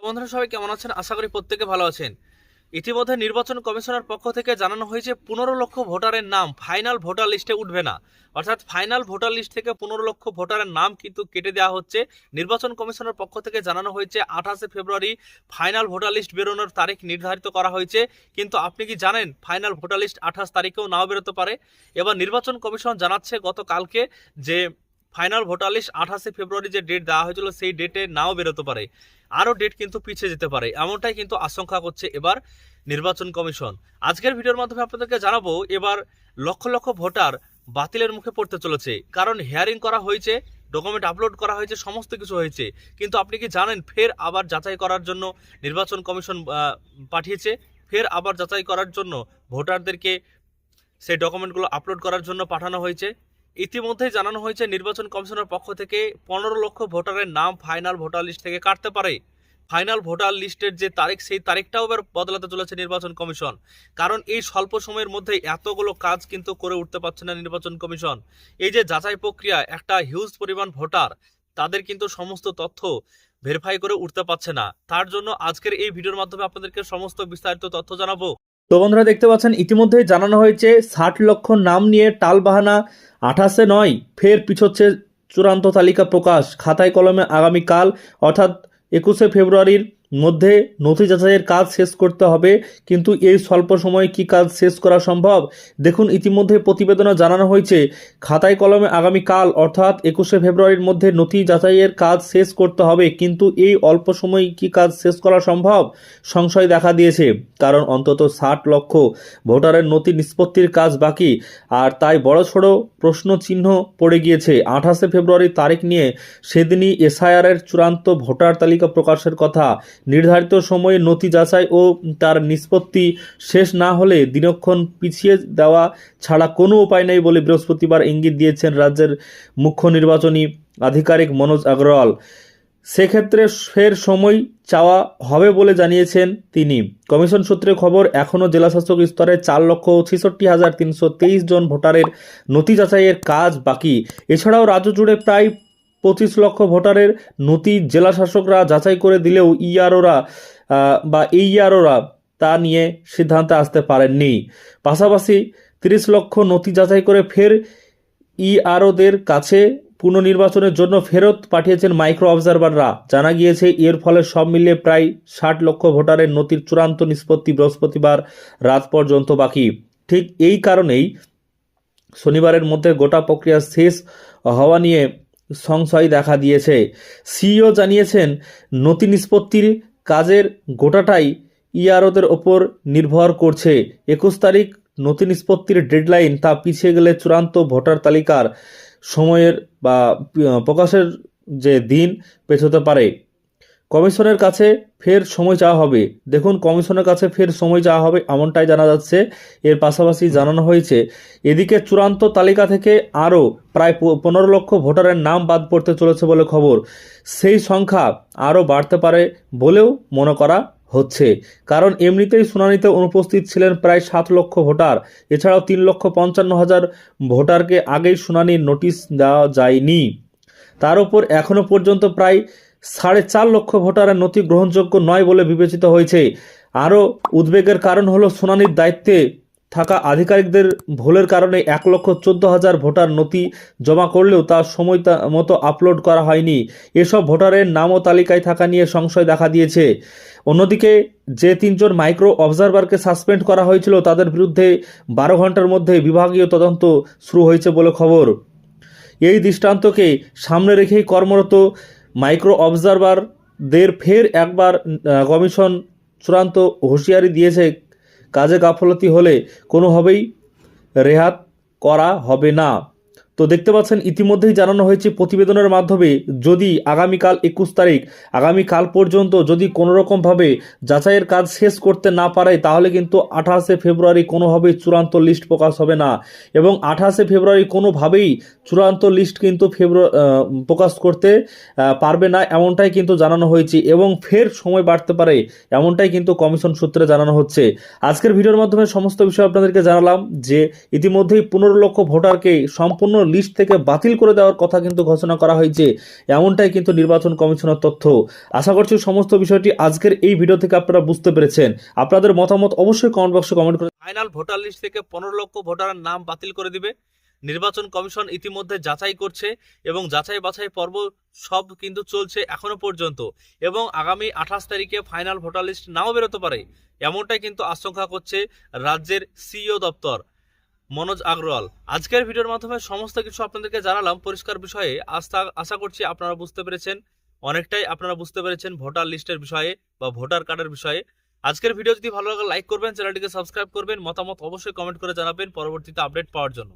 বন্ধুরা সবাই কেমন আছেন? আশা করি প্রত্যেকে ভালো আছেন। ইতিমধ্যে নির্বাচন কমিশনের পক্ষ থেকে জানানো হয়েছে 15 লক্ষ ভোটারের নাম ফাইনাল ভোটার লিস্টে উঠবে না। অর্থাৎ ফাইনাল ভোটার লিস্ট থেকে 15 লক্ষ ভোটারের নাম কিন্তু কেটে দেওয়া হচ্ছে। নির্বাচন কমিশনের পক্ষ থেকে জানানো হয়েছে 28শে ফেব্রুয়ারি ফাইনাল ভোটার লিস্ট বেরোনোর তারিখ নির্ধারিত করা হয়েছে। কিন্তু আপনি কি জানেন ফাইনাল ভোটার লিস্ট 28 তারিখেও নাও বেরোতে পারে। এবার নির্বাচন কমিশন জানাচ্ছে গতকালকে যে ফাইনাল ভোটার লিস্ট 28শে ফেব্রুয়ারি যে ডেট দেওয়া হয়েছিল সেই ডেটে নাও বেরোতে পারে, আরও ডেট কিন্তু পিছিয়ে যেতে পারে, এমনটাই কিন্তু আশঙ্কা করছে এবার নির্বাচন কমিশন। আজকের ভিডিওর মাধ্যমে আপনাদেরকে জানাবো এবার লক্ষ লক্ষ ভোটার বাতিলের মুখে পড়তে চলেছে, কারণ হিয়ারিং করা হয়েছে, ডকুমেন্ট আপলোড করা হয়েছে, সমস্ত কিছু হয়েছে, কিন্তু আপনি কি জানেন ফের আবার যাচাই করার জন্য নির্বাচন কমিশন পাঠিয়েছে, ফের আবার যাচাই করার জন্য ভোটারদেরকে সেই ডকুমেন্টগুলো আপলোড করার জন্য পাঠানো হয়েছে। ইতিমধ্যেই জানানো হয়েছে নির্বাচন কমিশনের পক্ষ থেকে 15 লক্ষ ভোটারের নাম ফাইনাল ভোটার লিস্ট থেকে কাটতে পারে। ফাইনাল ভোটার লিস্টের যে তারিখ সেই তারিখটাও এবার বদলাতে চলেছে নির্বাচন কমিশন, কারণ এই স্বল্প সময়ের মধ্যে এতগুলো কাজ কিন্তু করে উঠতে পারছে না নির্বাচন কমিশন। এই যে যাচাই প্রক্রিয়া, একটা হিউজ পরিমাণ ভোটার, তাদের কিন্তু সমস্ত তথ্য ভেরিফাই করে উঠতে পারছে না। তার জন্য আজকের এই ভিডিওর মাধ্যমে আপনাদেরকে সমস্ত বিস্তারিত তথ্য জানাবো। তো বন্ধুরা দেখতে পাচ্ছেন ইতিমধ্যেই জানানো হয়েছে 60 লক্ষ নাম নিয়ে টালবাহানা 28-এ নয়, ফের পিছোচ্ছে চূড়ান্ত তালিকা প্রকাশ। খাতায় কলমে আগামীকাল অর্থাৎ 21শে ফেব্রুয়ারির মধ্যে নথি যাচাইয়ের কাজ শেষ করতে হবে, কিন্তু এই স্বল্প সময়ে কি কাজ শেষ করা সম্ভব? দেখুন ইতিমধ্যে প্রতিবেদনে জানানো হয়েছে খাতায় কলমে আগামীকাল অর্থাৎ 21শে ফেব্রুয়ারির মধ্যে নথি যাচাইয়ের কাজ শেষ করতে হবে, কিন্তু এই অল্প সময়ে কি কাজ শেষ করা সম্ভব? সংশয় দেখা দিয়েছে, কারণ অন্তত 60 লক্ষ ভোটারের নথি নিষ্পত্তির কাজ বাকি, আর তাই বড়সড় প্রশ্ন চিহ্ন পড়ে গিয়েছে 28শে ফেব্রুয়ারি তারিখ নিয়ে। সেদিনই এসআইআরের চূড়ান্ত ভোটার তালিকা প্রকাশের কথা। নির্ধারিত সময়ে নথি যাচাই ও তার নিষ্পত্তি শেষ না হলে দিনক্ষণ পিছিয়ে দেওয়া ছাড়া কোনো উপায় নেই বলে বৃহস্পতিবার ইঙ্গিত দিয়েছেন রাজ্যের মুখ্য নির্বাচনী আধিকারিক মনোজ আগরওয়াল। সেক্ষেত্রে ফের সময় চাওয়া হবে বলে জানিয়েছেন তিনি। কমিশন সূত্রে খবর, এখনও জেলাশাসক স্তরে 4,66,323 জন ভোটারের নথি যাচাইয়ের কাজ বাকি। এছাড়াও রাজ্য জুড়ে প্রায় 25 লক্ষ ভোটারের নথি জেলা শাসকরা যাচাই করে দিলেও ইআরওরা তা নিয়ে সিদ্ধান্তে আসতে পারেননি। পাশাপাশি 30 লক্ষ নথি যাচাই করে ফের ইআরওদের কাছে পুনর্নির্বাচনের জন্য ফেরত পাঠিয়েছেন মাইক্রো অবজারভাররা। জানা গিয়েছে এর ফলে সব মিলিয়ে প্রায় 60 লক্ষ ভোটারের নথির চূড়ান্ত নিষ্পত্তি বৃহস্পতিবার রাত পর্যন্ত বাকি। ঠিক এই কারণেই শনিবারের মধ্যে গোটা প্রক্রিয়া শেষ হওয়া নিয়ে সংশয় দেখা দিয়েছে। সিইও জানিয়েছেন নথি নিষ্পত্তির কাজের গোটাটাই ইআরওদের ওপর নির্ভর করছে। 21 তারিখ নথি নিষ্পত্তির ডেডলাইন, তা পিছিয়ে গেলে চূড়ান্ত ভোটার তালিকার সময়ের বা প্রকাশের যে দিন পেছোতে পারে। কমিশনের কাছে ফের সময় চাওয়া হবে। দেখুন কমিশনের কাছে ফের সময় চাওয়া হবে এমনটাই জানা যাচ্ছে। এর পাশাপাশি জানানো হয়েছে এদিকে চূড়ান্ত তালিকা থেকে আরও প্রায় 15 লক্ষ ভোটারের নাম বাদ পড়তে চলেছে বলে খবর। সেই সংখ্যা আরও বাড়তে পারে বলেও মনে করা হচ্ছে, কারণ এমনিতেই শুনানিতে অনুপস্থিত ছিলেন প্রায় 7 লক্ষ ভোটার। এছাড়াও 3,55,000 ভোটারকে আগেই শুনানির নোটিশ দেওয়া যায়নি। তার উপর এখনও পর্যন্ত প্রায় 4.5 লক্ষ ভোটারের নথি গ্রহণযোগ্য নয় বলে বিবেচিত হয়েছে। আরও উদ্বেগের কারণ হলো শুনানির দায়িত্বে থাকা আধিকারিকদের ভুলের কারণে 1,14,000 ভোটার নথি জমা করলেও তা সময় মতো আপলোড করা হয়নি। এসব ভোটারের নামও তালিকায় থাকা নিয়ে সংশয় দেখা দিয়েছে। অন্যদিকে যে 3 জন মাইক্রো অবজারভারকে সাসপেন্ড করা হয়েছিল তাদের বিরুদ্ধে 12 ঘন্টার মধ্যে বিভাগীয় তদন্ত শুরু হয়েছে বলে খবর। এই দৃষ্টান্তকে সামনে রেখেই কর্মরত মাইক্রো অবজারভারদের ফের একবার কমিশন চূড়ান্ত হুঁশিয়ারি দিয়েছে, কাজে গাফলতি হলে কোনোভাবেই রেহাত করা হবে না। তো দেখতে পাচ্ছেন ইতিমধ্যেই জানানো হয়েছে প্রতিবেদনের মাধ্যমে, যদি আগামীকাল 21 তারিখ আগামীকাল পর্যন্ত যদি কোনোরকমভাবে যাচাইয়ের কাজ শেষ করতে না পারে তাহলে কিন্তু 28শে ফেব্রুয়ারি কোনোভাবেই চূড়ান্ত লিস্ট প্রকাশ হবে না, এবং 28শে ফেব্রুয়ারি কোনোভাবেই চূড়ান্ত লিস্ট কিন্তু প্রকাশ করতে পারবে না, এমনটাই কিন্তু জানানো হয়েছে, এবং ফের সময় বাড়তে পারে এমনটাই কিন্তু কমিশন সূত্রে জানানো হচ্ছে। আজকের ভিডিওর মাধ্যমে সমস্ত বিষয় আপনাদেরকে জানালাম যে ইতিমধ্যেই 15 লক্ষ ভোটারকে সম্পূর্ণ লিস্ট থেকে বাতিল করে দেওয়ার কথা কিন্তু ঘোষণা করা হয়েছে, এমনটাই কিন্তু নির্বাচন কমিশনের তথ্য। আশা করছি সমস্ত বিষয়টি আজকের এই ভিডিও থেকে আপনারা বুঝতে পেরেছেন। আপনাদের মতামত অবশ্যই কমেন্ট বক্সে কমেন্ট করে। ফাইনাল ভোটার লিস্ট থেকে 15 লক্ষ ভোটারের নাম বাতিল করে দিবে। নির্বাচন কমিশন ইতিমধ্যে যাচাই করছে এবং যাচাই বাছাই পর্ব সব কিন্তু চলছে এখনো পর্যন্ত, এবং আগামী 28 তারিখে ফাইনাল ভোটার লিস্ট নাও বেরোতে পারে, এমনটাই কিন্তু আশঙ্কা করছে রাজ্যের সিইও দপ্তর মনোজ আগরওয়াল। আজকের ভিডিওর মাধ্যমে সমস্ত কিছু আপনাদেরকে জানালাম পরিষ্কার বিষয়ে। আশা করছি আপনারা বুঝতে পেরেছেন, অনেকটাই আপনারা বুঝতে পেরেছেন ভোটার লিস্টের বিষয়ে বা ভোটার কার্ডের বিষয়ে। আজকের ভিডিও যদি ভালো লাগে লাইক করবেন, চ্যানেলটিকে সাবস্ক্রাইব করবেন, মতামত অবশ্যই কমেন্ট করে জানাবেন পরবর্তীতে আপডেট পাওয়ার জন্য।